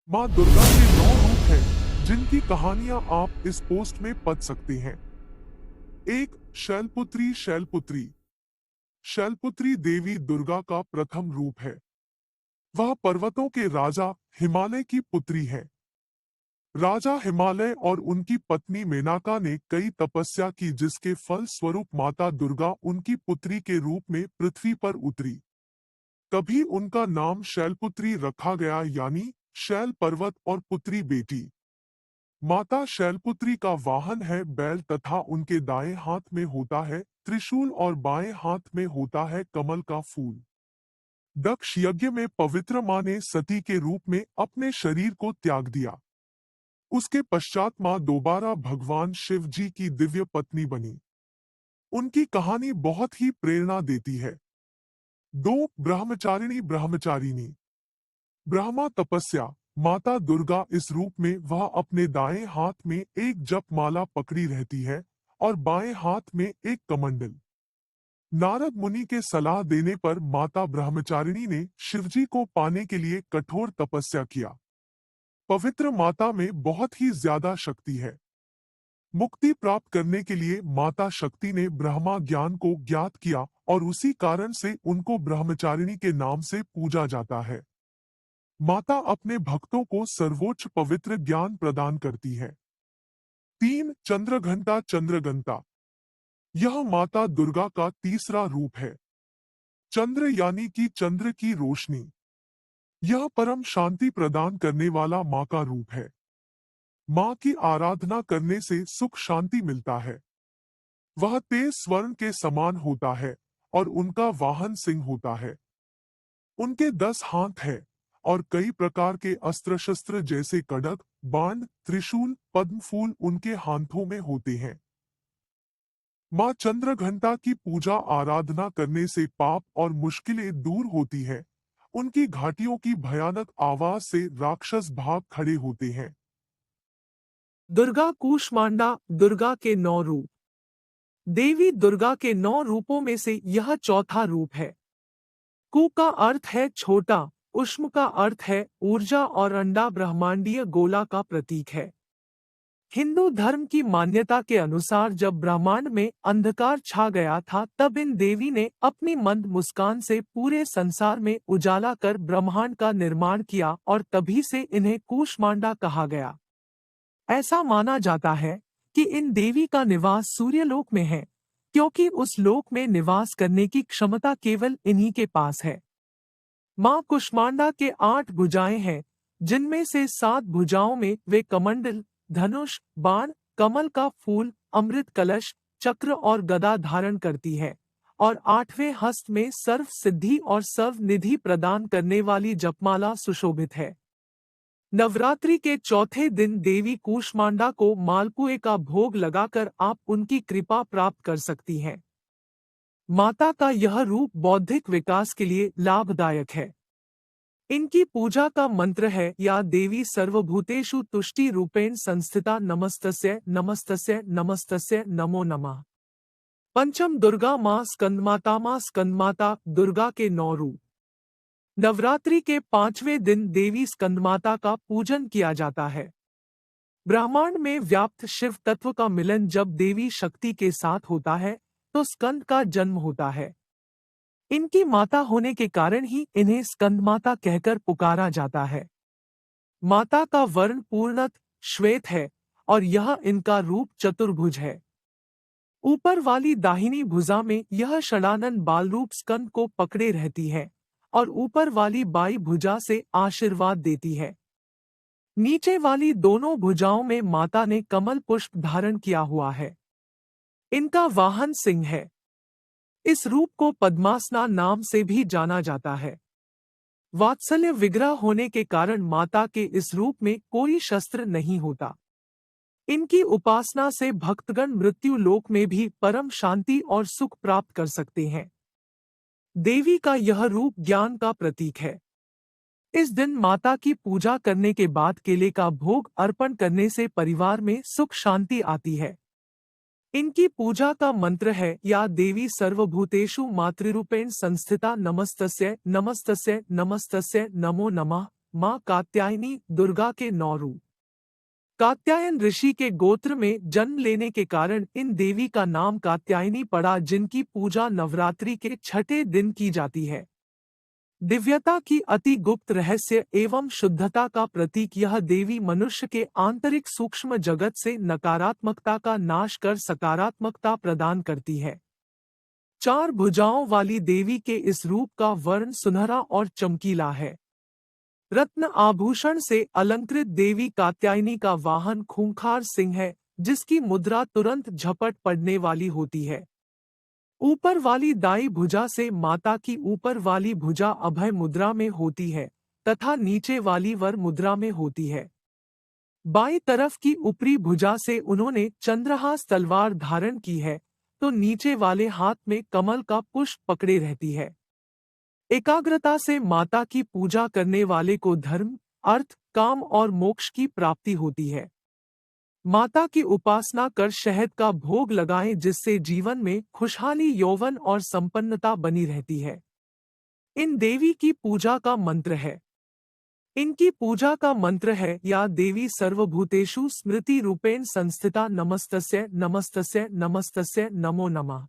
माँ दुर्गा के 9 रूप हैं, जिनकी कहानियां आप इस पोस्ट में पढ़ सकते हैं। एक शैलपुत्री। शैलपुत्री शैलपुत्री देवी दुर्गा का प्रथम रूप है। वह पर्वतों के राजा हिमालय की पुत्री है। राजा हिमालय और उनकी पत्नी मेनका ने कई तपस्या की, जिसके फल स्वरूप माता दुर्गा उनकी पुत्री के रूप में पृथ्वी पर उतरी। तभी उनका नाम शैलपुत्री रखा गया, यानी शैल पर्वत और पुत्री बेटी। माता शैलपुत्री का वाहन है बैल तथा उनके दाएं हाथ में होता है त्रिशूल और बाएं हाथ में होता है कमल का फूल। दक्ष यज्ञ में पवित्र मां ने सती के रूप में अपने शरीर को त्याग दिया। उसके पश्चात मां दोबारा भगवान शिव जी की दिव्य पत्नी बनी। उनकी कहानी बहुत ही प्रेरणा देती है। 2 ब्रह्मचारिणी। ब्रह्मचारिणी ब्रह्मा तपस्या। माता दुर्गा इस रूप में वह अपने दाएं हाथ में एक जप माला पकड़ी रहती है और बाएं हाथ में एक कमंडल। नारद मुनि के सलाह देने पर माता ब्रह्मचारिणी ने शिवजी को पाने के लिए कठोर तपस्या किया। पवित्र माता में बहुत ही ज्यादा शक्ति है। मुक्ति प्राप्त करने के लिए माता शक्ति ने ब्रह्मा ज्ञान को ज्ञात किया और उसी कारण से उनको ब्रह्मचारिणी के नाम से पूजा जाता है। माता अपने भक्तों को सर्वोच्च पवित्र ज्ञान प्रदान करती है। 3 चंद्रघंटा। चंद्रघंटा यह माता दुर्गा का तीसरा रूप है। चंद्र यानी कि चंद्र की रोशनी। यह परम शांति प्रदान करने वाला माँ का रूप है। माँ की आराधना करने से सुख शांति मिलता है। वह तेज स्वर्ण के समान होता है और उनका वाहन सिंह होता है। उनके 10 हाथ हैं और कई प्रकार के अस्त्र शस्त्र जैसे कड़क, बाण, त्रिशूल, पद्म फूल उनके हाथों में होते हैं। माँ चंद्रघंटा की पूजा आराधना करने से पाप और मुश्किलें दूर होती है। उनकी घाटियों की भयानक आवाज से राक्षस भाग खड़े होते हैं। दुर्गा कूष्मांडा। दुर्गा के 9 रूप। देवी दुर्गा के 9 रूपों में से यह चौथा रूप है। कु का अर्थ है छोटा, उष्म का अर्थ है ऊर्जा और अंडा ब्रह्मांडीय गोला का प्रतीक है। हिंदू धर्म की मान्यता के अनुसार जब ब्रह्मांड में अंधकार छा गया था, तब इन देवी ने अपनी मंद मुस्कान से पूरे संसार में उजाला कर ब्रह्मांड का निर्माण किया और तभी से इन्हें कूष्मांडा कहा गया। ऐसा माना जाता है कि इन देवी का निवास सूर्यलोक में है, क्योंकि उस लोक में निवास करने की क्षमता केवल इन्हीं के पास है। मां कुष्मांडा के 8 भुजाएं हैं, जिनमें से 7 भुजाओं में वे कमंडल, धनुष, बाण, कमल का फूल, अमृत कलश, चक्र और गदा धारण करती है और 8वें हस्त में सर्व सिद्धि और सर्व निधि प्रदान करने वाली जपमाला सुशोभित है। नवरात्रि के चौथे दिन देवी कूष्मांडा को मालपुए का भोग लगाकर आप उनकी कृपा प्राप्त कर सकती हैं। माता का यह रूप बौद्धिक विकास के लिए लाभदायक है। इनकी पूजा का मंत्र है या देवी सर्वभूतेषु तुष्टि रूपेण संस्थिता नमस्तस्य नमस्तस्य नमस्तस्य नमो नमः। पंचम दुर्गा मां स्कंदमाता। मां स्कंदमाता दुर्गा के 9 रूप। नवरात्रि के 5वें दिन देवी स्कंदमाता का पूजन किया जाता है। ब्रह्मांड में व्याप्त शिव तत्व का मिलन जब देवी शक्ति के साथ होता है तो स्कंद का जन्म होता है। इनकी माता होने के कारण ही इन्हें स्कंदमाता कहकर पुकारा जाता है। माता का वर्ण पूर्णत श्वेत है और यह इनका रूप चतुर्भुज है। ऊपर वाली दाहिनी भुजा में यह षडानन बालरूप स्कंद को पकड़े रहती है और ऊपर वाली बाई भुजा से आशीर्वाद देती है। नीचे वाली दोनों भुजाओं में माता ने कमल पुष्प धारण किया हुआ है। इनका वाहन सिंह है। इस रूप को पद्मासना नाम से भी जाना जाता है। वात्सल्य विग्रह होने के कारण माता के इस रूप में कोई शस्त्र नहीं होता। इनकी उपासना से भक्तगण मृत्यु लोक में भी परम शांति और सुख प्राप्त कर सकते हैं। देवी का यह रूप ज्ञान का प्रतीक है। इस दिन माता की पूजा करने के बाद केले का भोग अर्पण करने से परिवार में सुख शांति आती है। इनकी पूजा का मंत्र है या देवी सर्वभूतेषु मातृरूपेण संस्थिता नमस्तस्य नमस्तस्य नमस्तस्य नमो नमः। माँ कात्यायनी दुर्गा के 9 रूप। कात्यायन ऋषि के गोत्र में जन्म लेने के कारण इन देवी का नाम कात्यायनी पड़ा, जिनकी पूजा नवरात्रि के छठे दिन की जाती है। दिव्यता की अति गुप्त रहस्य एवं शुद्धता का प्रतीक यह देवी मनुष्य के आंतरिक सूक्ष्म जगत से नकारात्मकता का नाश कर सकारात्मकता प्रदान करती है। 4 भुजाओं वाली देवी के इस रूप का वर्ण सुनहरा और चमकीला है। रत्न आभूषण से अलंकृत देवी कात्यायनी का वाहन खूंखार सिंह है, जिसकी मुद्रा तुरंत झपट पड़ने वाली होती है। ऊपर वाली दाई भुजा से माता की ऊपर वाली भुजा अभय मुद्रा में होती है तथा नीचे वाली वर मुद्रा में होती है। बाईं तरफ की ऊपरी भुजा से उन्होंने चंद्रहास तलवार धारण की है, तो नीचे वाले हाथ में कमल का पुष्प पकड़े रहती है। एकाग्रता से माता की पूजा करने वाले को धर्म, अर्थ, काम और मोक्ष की प्राप्ति होती है। माता की उपासना कर शहद का भोग लगाएं, जिससे जीवन में खुशहाली, यौवन और संपन्नता बनी रहती है। इन देवी की पूजा का मंत्र है। इनकी पूजा का मंत्र है, या देवी सर्वभूतेषु स्मृति रूपेण संस्थिता नमस्तस्य नमस्तस्य नमस्तस्य नमो नमः।